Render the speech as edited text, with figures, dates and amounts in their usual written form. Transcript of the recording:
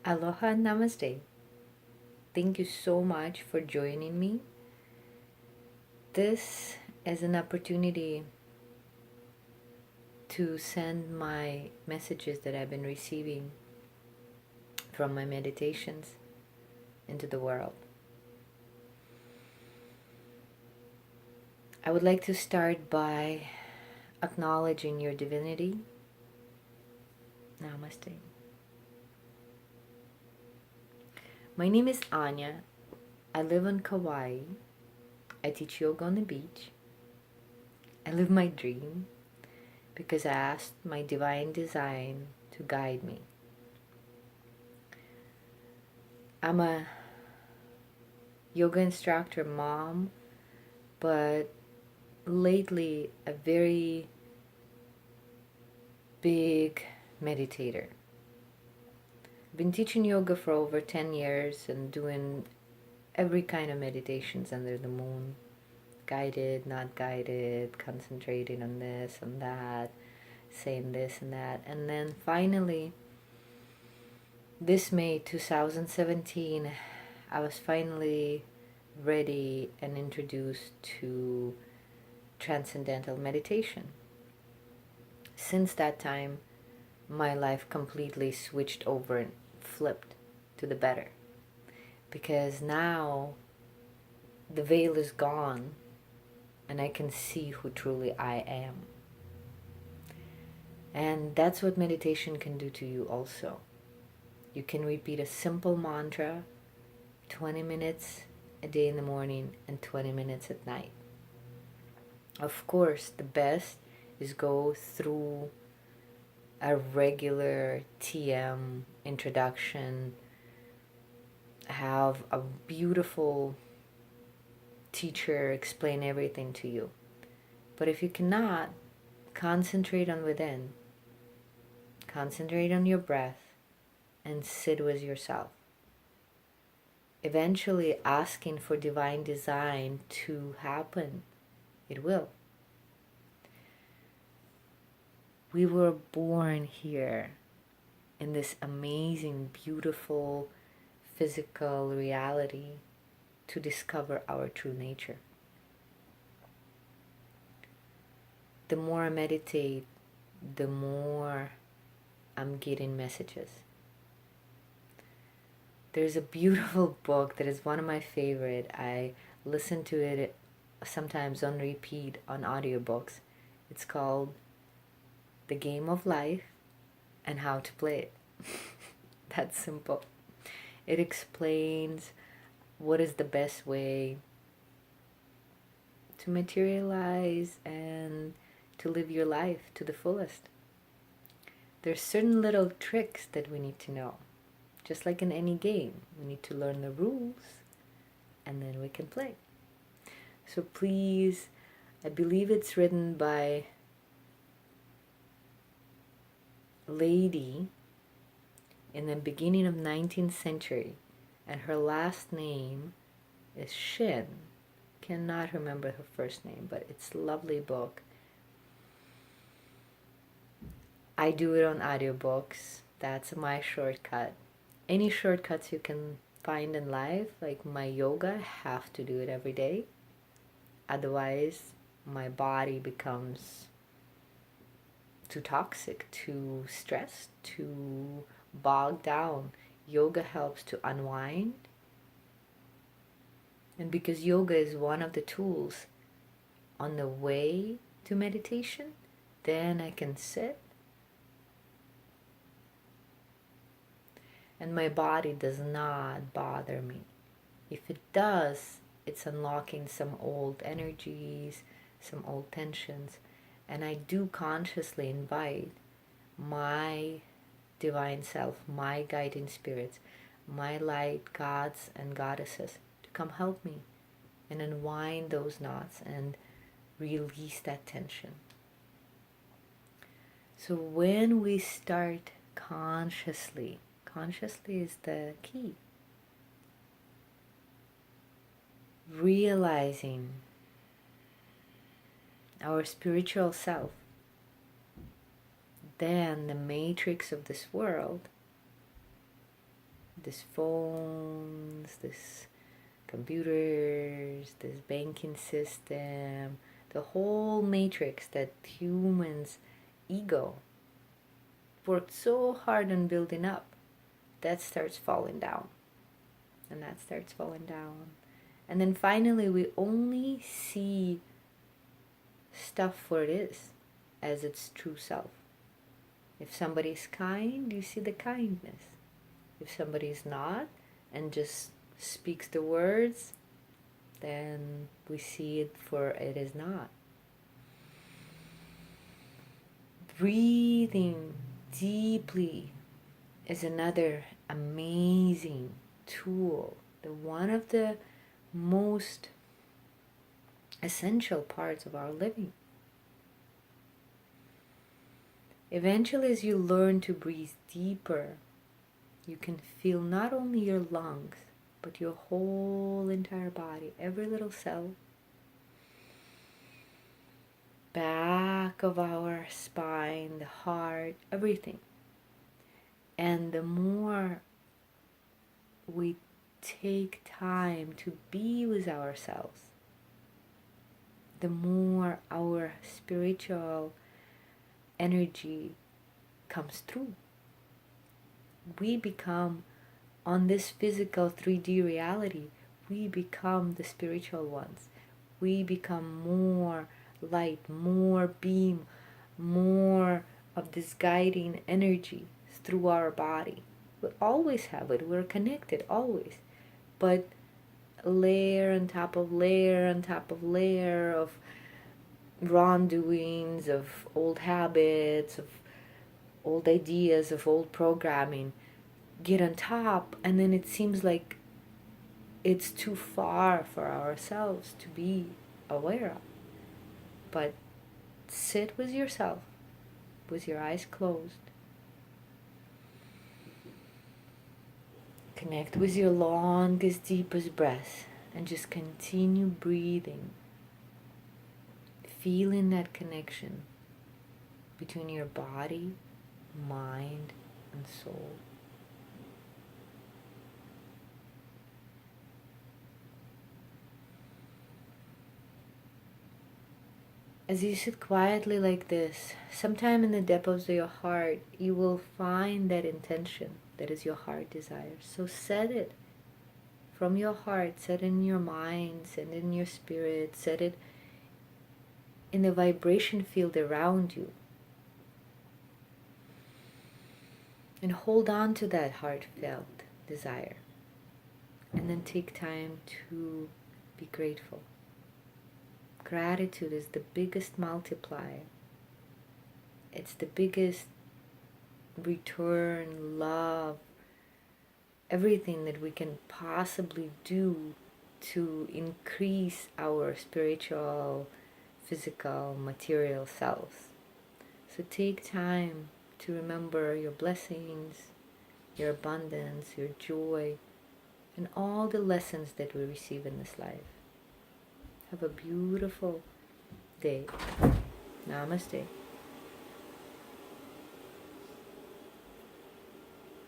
Aloha and Namaste. Thank you so much for joining me. This is an opportunity to send my messages that I've been receiving from my meditations into the world. I would like to start by acknowledging your divinity. Namaste. My name is Anya. I live on Kauai. I teach yoga on the beach. I live my dream because I asked my divine design to guide me. I'm a yoga instructor, mom, but lately a very big meditator. I've been teaching yoga for over 10 years and doing every kind of meditations under the moon. Guided, not guided, concentrating on this and that, saying this and that. And then finally, this May 2017, I was finally ready and introduced to Transcendental Meditation. Since that time, my life completely switched over and flipped to the better. Because now the veil is gone and I can see who truly I am. And that's what meditation can do to you also. You can repeat a simple mantra 20 minutes a day in the morning and 20 minutes at night. Of course, the best is go through a regular TM introduction, have a beautiful teacher explain everything to you. But if you cannot, concentrate on within, concentrate on your breath, and sit with yourself. Eventually asking for divine design to happen, it will. We were born here in this amazing, beautiful, physical reality to discover our true nature. The more I meditate, the more I'm getting messages. There's a beautiful book that is one of my favorite. I listen to it sometimes on repeat on audiobooks. It's called The Game of Life and How to Play It. That's simple. It explains what is the best way to materialize and to live your life to the fullest. There's certain little tricks that we need to know. Just like in any game, we need to learn the rules and then we can play. So please, I believe it's written by a lady in the beginning of 19th century, and her last name is Shin. Cannot remember her first name, but it's a lovely book. I do it on audiobooks. That's my shortcut. Any shortcuts you can find in life, like my yoga, I have to do it every day. Otherwise, my body becomes too toxic, too stressed, too bogged down. Yoga helps to unwind. And because yoga is one of the tools on the way to meditation, then I can sit and my body does not bother me. If it does, it's unlocking some old energies, some old tensions, and I do consciously invite my divine self, my guiding spirits, my light gods and goddesses to come help me and unwind those knots and release that tension. So when we start consciously is the key. Realizing our spiritual self, then the matrix of this world This phones, this computers, this banking system, the whole matrix that humans' ego worked so hard on building up, that starts falling down. And that starts falling down. And then finally we only see stuff for it is, as its true self. If somebody's kind, you see the kindness. If somebody's not and just speaks the words, then we see it for it is not. Breathing deeply is another amazing tool. One of the most essential parts of our living. Eventually, as you learn to breathe deeper, you can feel not only your lungs, but your whole entire body, every little cell, back of our spine, the heart, everything. And the more we take time to be with ourselves, the more our spiritual energy comes through. We become, on this physical 3D reality, we become the spiritual ones. We become more light, more beam, more of this guiding energy through our body. We always have it. We're connected always. But layer on top of layer on top of layer of wrongdoings, of old habits, of old ideas, of old programming get on top, and then it seems like it's too far for ourselves to be aware of. But sit with yourself with your eyes closed. Connect with your longest, deepest breath and just continue breathing. Feeling that connection between your body, mind, and soul. As you sit quietly like this, sometime in the depths of your heart, you will find that intention that is your heart desire. So set it from your heart, set it in your mind, set it in your spirit, set it in the vibration field around you. And hold on to that heartfelt desire. And then take time to be grateful. Gratitude is the biggest multiplier. It's the biggest return, love, everything that we can possibly do to increase our spiritual, physical, material selves. So take time to remember your blessings, your abundance, your joy, and all the lessons that we receive in this life. Have a beautiful day. Namaste.